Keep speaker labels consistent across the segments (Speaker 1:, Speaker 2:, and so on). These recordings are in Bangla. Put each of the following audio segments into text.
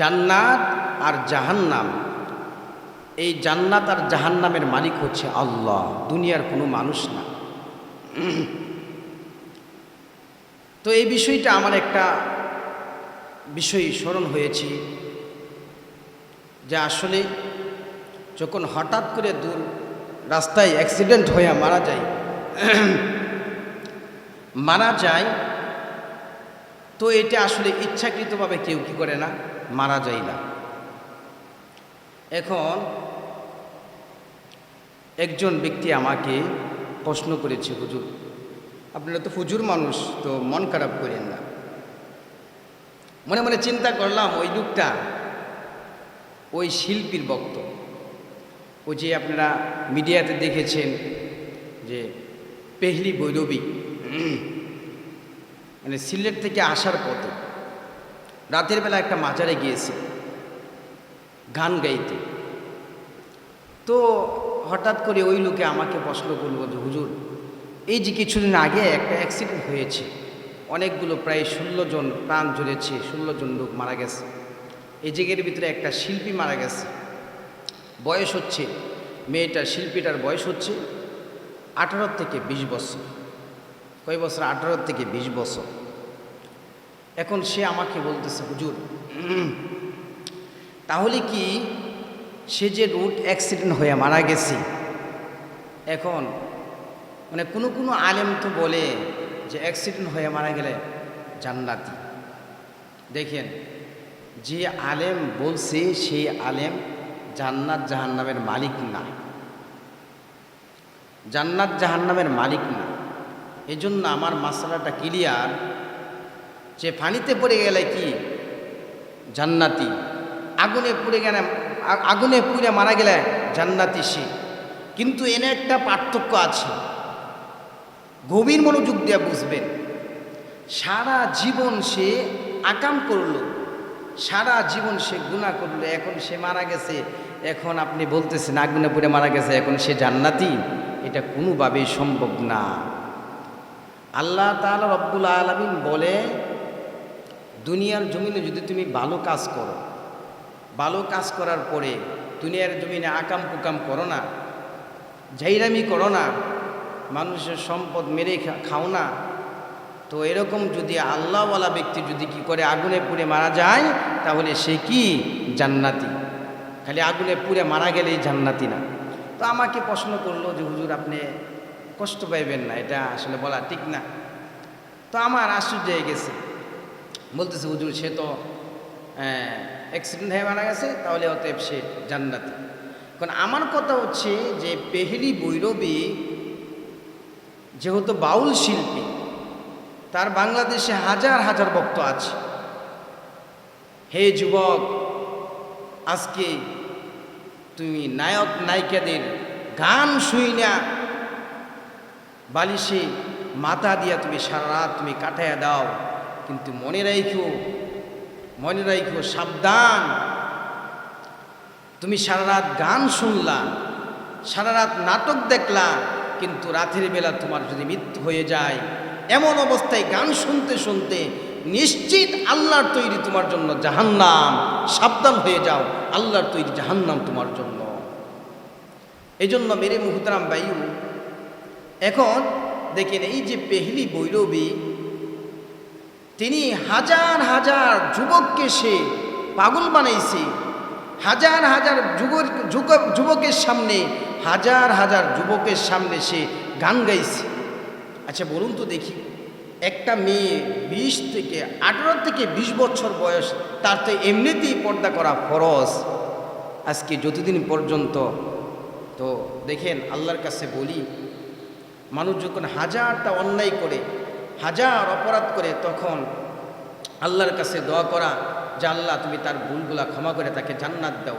Speaker 1: জান্নাত আর জাহান্নাম, এই জান্নাত আর জাহান্নামের মালিক হচ্ছে আল্লাহ, দুনিয়ার কোনো মানুষ না। তো এই বিষয়টা আমার একটা বিষয় স্মরণ হয়েছে যে আসলে যখন হঠাৎ করে দূর রাস্তায় অ্যাক্সিডেন্ট হয়ে মারা যায় তো এটা আসলে ইচ্ছাকৃতভাবে কেউ কি করে না, মারা যায় না। এখন একজন ব্যক্তি আমাকে প্রশ্ন করেছে, হুজুর আপনারা তো হুজুর মানুষ, তো মন খারাপ করেন না। মনে মনে চিন্তা করলাম ওই লোকটা ওই শিল্পীর ভক্ত, ওই যে আপনারা মিডিয়াতে দেখেছেন যে পেহলি ভৈরবী, মানে সিলেট থেকে আসার পথে রাতের বেলা একটা মাজারে গিয়েছে গান গাইতে। তো হঠাৎ করে ওই লোকে আমাকে প্রশ্ন করলো যে হুজুর এই যে কিছুদিন আগে একটা অ্যাক্সিডেন্ট হয়েছে, অনেকগুলো প্রায় 16 জন প্রাণ ঝরেছে, 16 জন লোক মারা গেছে। এই জায়গার ভিতরে একটা শিল্পী মারা গেছে, বয়স হচ্ছে মেয়েটার, শিল্পীটার বয়স হচ্ছে 18 থেকে 20 বছর। কয় বছর? 18 থেকে 20 বছর। এখন সে আমাকে বলতেছে, হুজুর তাহলে কি সে যে রোড অ্যাক্সিডেন্ট হয়ে মারা গেছে, এখন মানে কোনো আলেম তো বলে যে অ্যাক্সিডেন্ট হয়ে মারা গেলে জান্নাতি। দেখেন, যে আলেম বলছে সেই আলেম জান্নাত জাহান্নামের মালিক না, জান্নাত জাহান্নামের মালিক না। এই জন্য আমার মাসালাটা ক্লিয়ার যে পানিতে পড়ে গেলে কি জান্নাতি, আগুনে পুড়ে মারা গেলে জান্নাতি সে। কিন্তু এনে একটা পার্থক্য আছে, গভীর মনোযোগ দিয়ে বুঝবেন। সারা জীবন সে আকাম করলো, সারা জীবন সে গুনাহ করলো, এখন সে মারা গেছে, এখন আপনি বলতেছেন আগুনে পুড়ে মারা গেছে এখন সে জান্নাতি? এটা কোনোভাবেই সম্ভব না। আল্লাহ তাআলা রব্বুল আলামিন বলে, দুনিয়ার জমিনে যদি তুমি ভালো কাজ করো, ভালো কাজ করার পরে দুনিয়ার জমিনে আকাম কুকাম করো না, ঝাইরামি করো না, মানুষের সম্পদ মেরে খাও না, তো এরকম যদি আল্লাহওয়ালা ব্যক্তি যদি কি করে আগুনে পুড়ে মারা যায়, তাহলে সে কি জান্নাতি? খালি আগুনে পুড়ে মারা গেলেই জান্নাতি না। তো আমাকে প্রশ্ন করলো যে হুজুর আপনি কষ্ট পাইবেন না, এটা আসলে বলা ঠিক না। তো আমার আশ্চর্য হয়ে গেছে, বলতেছে হুজুর সে তো অ্যাক্সিডেন্ট হয়ে মারা গেছে, তাহলে অতএব সে জান্নাতি। কারণ আমার কথা হচ্ছে যে পেহলি ভৈরবী যেহেতু বাউল শিল্পী, তার বাংলাদেশে হাজার হাজার ভক্ত আছে। হে যুবক, আজকে তুমি নায়ক নায়িকাদের গান শুই না বালিশে মাথা দিয়া তুমি সারা রাত তুমি কাটাইয়া দাও, কিন্তু মনে রাখো সাবধান, তুমি সারা রাত গান শুনলা, সারা রাত নাটক দেখলা, কিন্তু রাতের বেলা তোমার যদি মৃত্যু হয়ে যায়, এমন অবস্থায় গান শুনতে শুনতে নিশ্চিত আল্লাহর তৈরি তোমার জন্য জাহান্নাম। সাবধান হয়ে যাও, আল্লাহর তৈরি জাহান্নাম তোমার জন্য। এই জন্য মেরে মুহতারাম ভাইউ, এখন দেখেন এই যে পেহলি ভৈরবী, তিনি হাজার হাজার যুবককে সে পাগল বানাইছে, হাজার হাজার যুবকের সামনে, হাজার হাজার যুবকের সামনে সে গান গাইছে। আচ্ছা বলুন তো দেখি, একটা মেয়ে 18 থেকে 20 বছর বয়স, তার তো এমনিতেই পর্দা করা ফরজ। আজকে যতদিন পর্যন্ত, তো দেখেন আল্লাহর কাছে বলি, মানুষ যখন হাজারটা অন্যায় করে, হাজার অপরাধ করে, তখন আল্লাহর কাছে দোয়া করা যে আল্লাহ তুমি তার ভুলগুলা ক্ষমা করে তাকে জান্নাত দাও,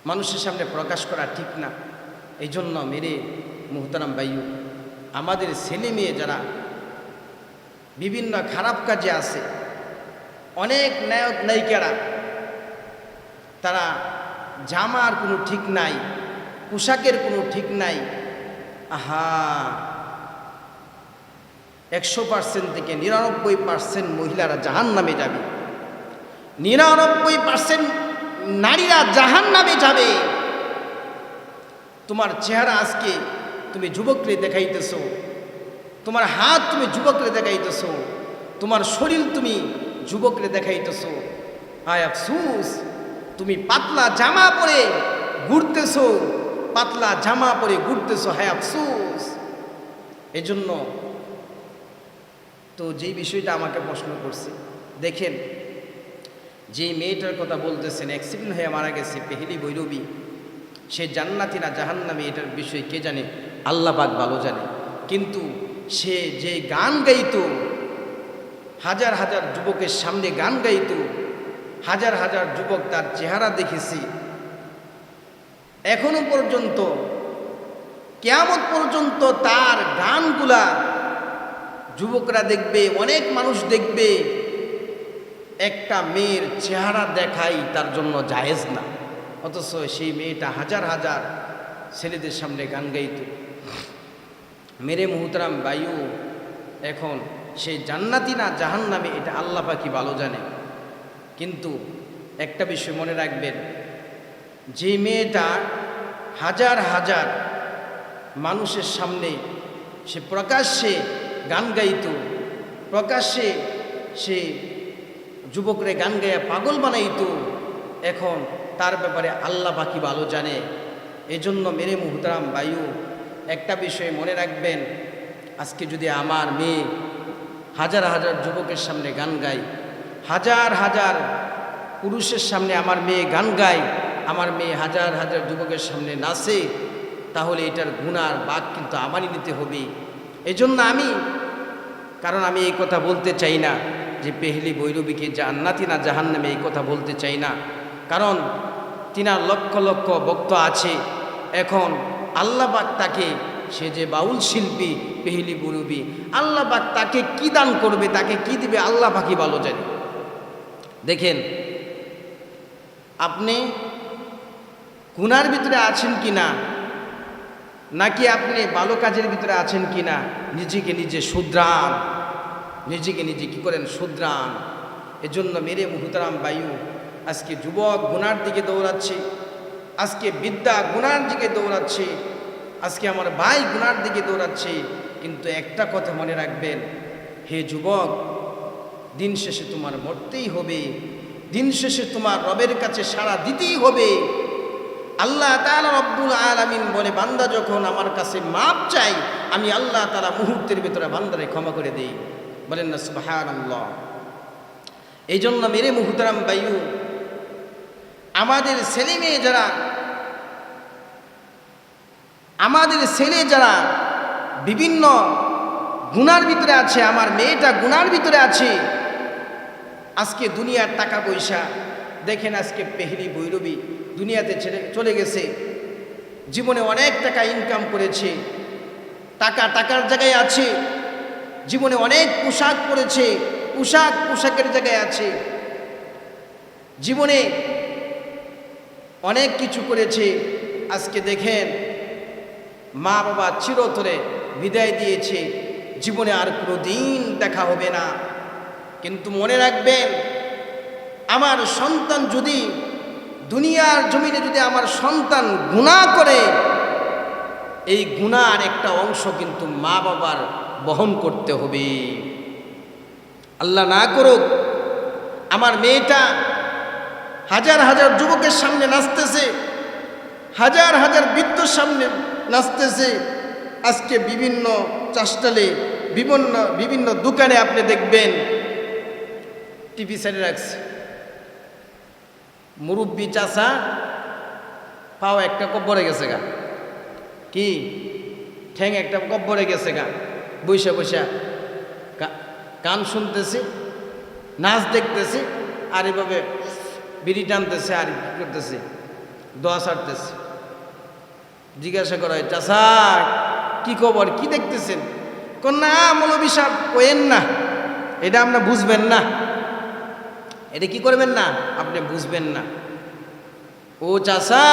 Speaker 1: মানুষের সামনে প্রকাশ করা ঠিক না। এই জন্য মেরে মুহতারাম ভাইয়ু, আমাদের ছেলে মেয়ে যারা বিভিন্ন খারাপ কাজে আছে, অনেক নায়ক নায়িকারা, তারা জামার কোনো ঠিক নাই, পোশাকের কোনো ঠিক নাই। আহা, 100% থেকে 99% মহিলারা জাহান্নামে যাবে। 99% নারীরা জাহান্নামে যাবে। তোমার চেহারা আজকে তুমি যুবকরে দেখাইতেছ, তোমার হাত তুমি যুবকরে দেখাইতেছ, তোমার শরীর তুমি যুবকরে দেখাইতেছ। হায় আফসোস, তুমি পাতলা জামা পরে ঘুরতেছ, পাতলা জামা পরে ঘুরতেছ, হায় আফসোস। এজন্য তো যেই বিষয়টা আমাকে প্রশ্ন করছে, দেখেন যে মেয়েটার কথা বলতেছেন অ্যাক্সিডেন্ট হয়ে মারা গেছে, পেহেলি বৈরবী, সে জান্নাতি না জাহান্নামী এটার বিষয় কে জানে? আল্লাহ পাক ভালো জানে। কিন্তু সে যে গান গাইতো, হাজার হাজার যুবকের সামনে গান গাইতো, হাজার হাজার যুবক তার চেহারা দেখেছি। এখনো পর্যন্ত কিয়ামত পর্যন্ত তার গানগুলা যুবকরা দেখবে, অনেক মানুষ দেখবে। একটা মেয়ের চেহারা দেখাই তার জন্য জায়েজ না, অথচ সেই মেয়েটা হাজার হাজার ছেলেদের সামনে গান গাইত। মেরে মুহতারাম বায়ু, এখন সেই জান্নাতি না জাহান্নামী এটা আল্লাহ পাকই ভালো জানে। কিন্তু একটা বিষয় মনে রাখবেন, যে মেয়েটা হাজার হাজার মানুষের সামনে সে প্রকাশ্যে গান গাইত, প্রকাশ্যে সে যুবকরে গান গাইয়া পাগল বানাইত, এখন তার ব্যাপারে আল্লাহ পাকি ভালো জানে। এজন্য মেরে মুহতারাম বায়ু, একটা বিষয় মনে রাখবেন, আজকে যদি আমার মেয়ে হাজার হাজার যুবকের সামনে গান গায়, হাজার হাজার পুরুষের সামনে আমার মেয়ে গান গায়, আমার মেয়ে হাজার হাজার যুবকের সামনে নাচে, তাহলে এটার গুনার ভাগ কিন্তু আমারই নিতে হবে। এজন্য কারণ আমি এই কথা বলতে চাই না যে পেহলি বৈরবীকে জান্নাতি না জাহান্নামে, এই কথা বলতে চাই না। কারণ তিনার লক্ষ লক্ষ ভক্ত আছে। এখন আল্লাহ পাক তাকে, সে যে বাউল শিল্পী পেহলি বৈরবী, আল্লাহ পাক তাকে কি দান করবে, তাকে কি দিবে আল্লাহ পাকই ভালো জানে। দেখেন, আপনি গুনার ভিতরে আছেন কি না, নাকি আপনি ভালো কাজের ভিতরে আছেন কি না, নিজেকে নিজে শুধরান, নিজেকে নিজে কি করেন, শুধরান। এজন্য মেরে মুহতারাম বায়ু, আজকে যুবক গুনার দিকে দৌড়াচ্ছে, আজকে বিদ্যা গুনার দিকে দৌড়াচ্ছে, আজকে আমার ভাই গুনার দিকে দৌড়াচ্ছে। কিন্তু একটা কথা মনে রাখবেন, হে যুবক, দিন শেষে তোমার মরতেই হবে, দিন শেষে তোমার রবের কাছে সাড়া দিতেই হবে। আল্লাহ তাআলা রব্বুল আলামিন বলে, বান্দা যখন আমার কাছে মাপ চাই, আমি আল্লাহ তাআলা মুহূর্তের ভিতরে বান্দারে ক্ষমা করে দেই। বলেন না সুবহানাল্লাহ। এই জন্য মেরে মুহতারাম বায়ু, আমাদের ছেলে মেয়ে যারা, আমাদের ছেলে যারা বিভিন্ন গুনার ভিতরে আছে, আমার মেয়েটা গুনার ভিতরে আছে, আজকে দুনিয়ার টাকা পয়সা দেখেন, আজকে পেহলি বৈরবী দুনিয়াতে চলে গেছে, জীবনে অনেক টাকা ইনকাম করেছে, টাকার জায়গায় আছে, জীবনে অনেক পোশাক পরেছে, পোশাকের জায়গায় আছে, জীবনে অনেক কিছু করেছে। আজকে দেখেন, মা বাবা চিরতরে বিদায় দিয়েছে, জীবনে আর কোনো দিন দেখা হবে না। কিন্তু মনে রাখবেন, আমার সন্তান যদি দুনিয়ার জমিনে যদি আমার সন্তান গুনাহ করে, এই গুনার একটা অংশ কিন্তু মা বাবার বহন করতে হবে। আল্লাহ না করুক আমার মেয়েটা হাজার হাজার যুবকের সামনে নাচতেছে, হাজার হাজার বৃদ্ধর সামনে নাচতেছে। আজকে বিভিন্ন চাষটালে, বিভিন্ন দোকানে আপনি দেখবেন টিভি সাইডে রাখছে, মুরব্বী চাষা পাও একটা কব্বরে গেছে গা, কি ঠ্যাং একটা কব্বরে গেছে গা, বৈশা বৈশা গান শুনতেছে, নাচ দেখতেছে, আর এভাবে বিড়ি টানতেছে, আর কি করতেছে, দোয়া ছাড়তেছে। জিজ্ঞাসা করা হয়, চাষা কি খবর, কি দেখতেছেন? না মৌলবী সাহেব কোয়েন না, এটা আপনার বুঝবেন না, এটা কি করবেন না, আপনি বুঝবেন না। ও চাষা,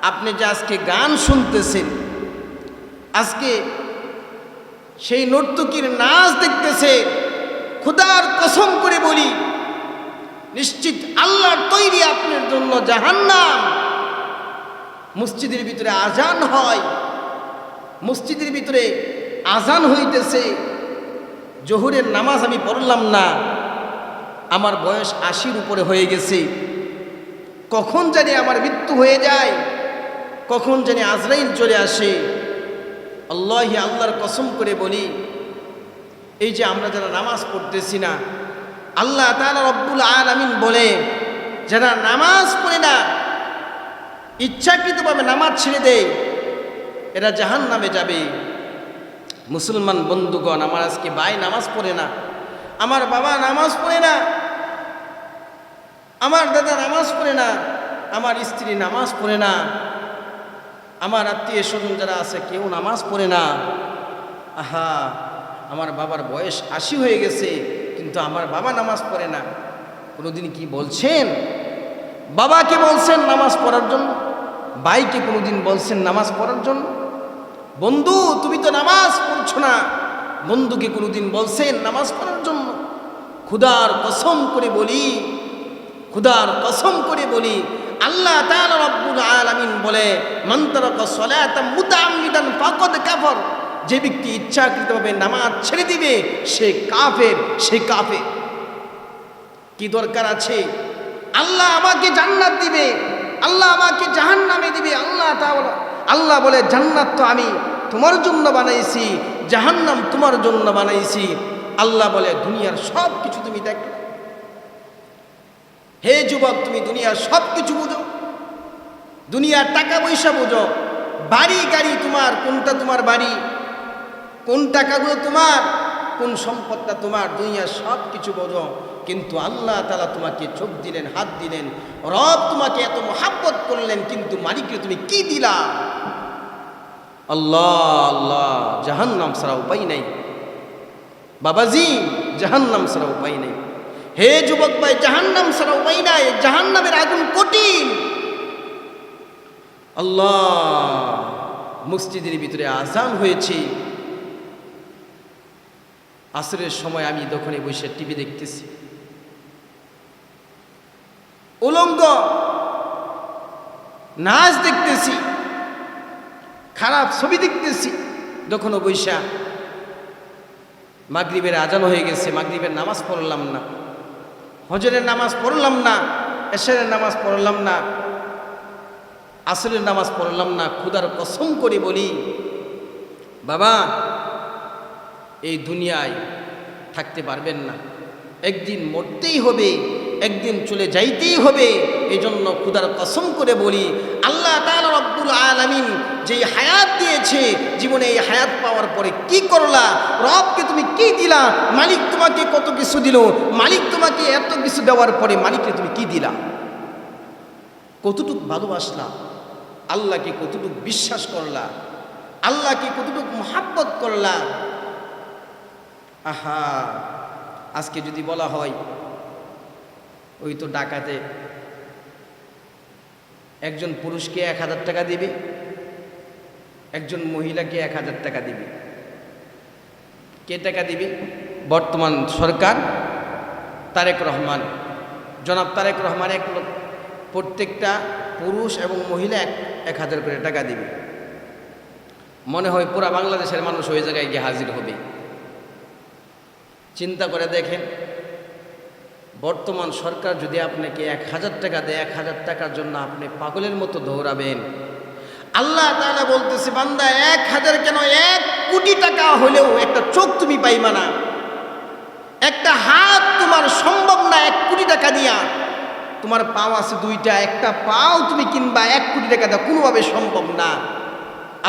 Speaker 1: আপনি যে আজকে গান শুনতেছেন, আজকে সেই নর্তকীর নাচ দেখতেছে, খোদার কসম করে বলি, নিশ্চিত আল্লাহর তৈরি আপনার জন্য জাহান্নাম। মসজিদের ভিতরে আজান হয়, মসজিদের ভিতরে আজান হইতেছে, জোহরের নামাজ আমি পড়লাম না, আমার বয়স ৮০-র উপরে হয়ে গেছে, কখন জানি আমার মৃত্যু হয়ে যায়, কখন জানি আজরাইল চলে আসে। আল্লাহি, আল্লাহর কসম করে বলি, এই যে আমরা যারা নামাজ পড়তেছি না, আল্লাহ তাআলা রব্বুল আলামিন বলে যারা নামাজ পড়ে না, ইচ্ছাকৃতভাবে নামাজ ছেড়ে দেয়, এরা জাহান্নামে যাবে। মুসলমান বন্ধুগণ, আমার আজকে ভাই নামাজ পড়ে না, আমার বাবা নামাজ পড়ে না, আমার দাদা নামাজ পড়ে না, আমার স্ত্রী নামাজ পড়ে না, আমার আত্মীয় স্বজন যারা আছে কেউ নামাজ পড়ে না। আহা, আমার বাবার বয়স ৮০ হয়ে গেছে, কিন্তু আমার বাবা নামাজ পড়ে না। কোনোদিন কি বলছেন বাবাকে বলছেন নামাজ পড়ার জন্য? ভাইকে কোনোদিন বলছেন নামাজ পড়ার জন্য? বন্ধু, তুমি তো নামাজ পড়ছো না, বন্ধুকে কোনোদিন বলছেন নামাজ পড়ার জন্য? খুদার কসম করে বলি, খুদার কসম করে বলি, আল্লাহ তাআলা রব্বুল আলামিন বলে, মান তারাকা সালাতাম মুতাআম্মিদান ফাকাদ কাফার। যে ব্যক্তি ইচ্ছাকৃতভাবে নামাজ ছেড়ে দিবে সে কাফের, সে কাফের। কি দরকার আছে? আল্লাহ আমাকে জান্নাত দিবে, আল্লাহ আমাকে জাহান্নামে দিবে। আল্লাহ বলে, জান্নাত তো আমি তোমার জন্য বানাইছি, জাহান্নাম তোমার জন্য বানাইছি। আল্লাহ বলে, দুনিয়ার সব কিছু তুমি দেখো। হে যুবক, তুমি দুনিয়ার সব কিছু বুঝো, দুনিয়ার টাকা পয়সা বুঝো, বাড়ি গাড়ি তোমার, কোনটা তোমার বাড়ি, কোন টাকাগুলো তোমার, কোন সম্পদটা তোমার, দুনিয়ার সব কিছু বোঝো। কিন্তু আল্লাহ তাআলা তোমাকে চোখ দিলেন, হাত দিলেন, রব তোমাকে এত মহাব্বত করলেন, কিন্তু মালিককে তুমি কি দিলা? আল্লাহ আল্লাহ, জাহান্নাম ছাড়া উপায় নাই বাবাজি, জাহান্নাম ছাড়া উপায় নাই। হে যুবক ভাই, জাহান্নাম ছাড়া উপায় নাই, জাহান্নামের আগুন কঠিন। আল্লাহ, মসজিদের ভিতরে আযান হয়েছে, আসরের সময় আমি দোকানে বসে টিভি দেখতেছি, উলঙ্গ নাচ দেখতেছি, খারাপ ছবি দেখতেছি, দোকানে বৈশা। মাগরিবের আজান হয়ে গেছে, মাগরিবের নামাজ পড়লাম না, হজরের নামাজ পড়লাম না, এশারের নামাজ পড়লাম না, আসরের নামাজ পড়লাম না। খুদার কসম করে বলি বাবা, এই দুনিয়ায় থাকতে পারবেন না, একদিন মরতেই হবে, একদিন চলে যাইতেই হবে। এই জন্য খুদার কসম করে বলি, আল্লাহ তাআলা রব্বুল আলামিন যেই হায়াত দিয়েছে, জীবনে এই হায়াত পাওয়ার পরে কি করলা? রবকে তুমি কি দিলা? মালিক তোমাকে কত কিছু দিল, মালিক তোমাকে এত কিছু দেওয়ার পরে মালিককে তুমি কি দিলা? কতটুকু ভালোবাসলা? আল্লাহকে কতটুকু বিশ্বাস করলা? আল্লাহকে কতটুকু মহাব্বত করলা? আহা, আজকে যদি বলা হয় ওই তো ডাকাতে একজন পুরুষকে ১,০০০ টাকা দিবে, একজন মহিলাকে ১,০০০ টাকা দিবে। কে টাকা দিবে? বর্তমান সরকার, তারেক রহমান, জনাব তারেক রহমান প্রত্যেকটা পুরুষ এবং মহিলা ১,০০০ করে টাকা দিবে। মনে হয় পুরা বাংলাদেশের মানুষ ওই জায়গায় গিয়ে হাজির হবে। চিন্তা করে দেখেন, বর্তমান সরকার যদি আপনাকে ১,০০০ টাকা দেয়, ১,০০০ টাকার জন্য আপনি পাগলের মতো দৌড়াবেন। আল্লাহ তাআলা বলতেছে, বান্দা ১,০০০ কেন, ১,০০,০০,০০০ টাকা হলেও একটা চোখ তুমি পাইবা না, একটা হাত তোমার সম্ভব না ১,০০,০০,০০০ টাকা দিয়া। তোমার পাও আছে ২টা, একটা পাও তুমি কিনবা ১,০০,০০,০০০ টাকা দেওয়া কোনোভাবে সম্ভব না।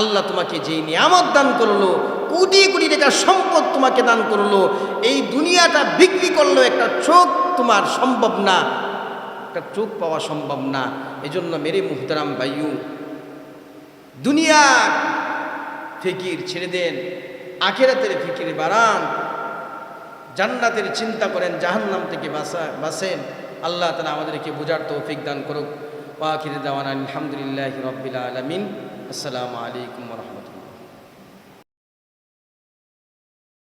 Speaker 1: আল্লাহ তোমাকে যেই নিয়ামত দান করলো, কোটি কোটি টাকার সম্পদ তোমাকে দান করলো, এই দুনিয়াটা বিক্রি করলো, একটা চোখ তোমার সম্ভব না, একটা চোখ পাওয়া সম্ভব না। এজন্য মেরে মুহতারাম ভাইয়ু, দুনিয়ার ফিকির ছেড়ে দেন, আখিরাতের ফিকির বাড়ান, জান্নাতের চিন্তা করেন, জাহান্নাম থেকে বাঁচেন। আল্লাহ তাআলা আমাদেরকে বোঝার তৌফিক দান করুক। ওয়া আখিরু দাওয়ানা আলহামদুলিল্লাহি রাব্বিল আলামিন। আসসালামু আলাইকুম ওয়া রাহমাতুল্লাহ।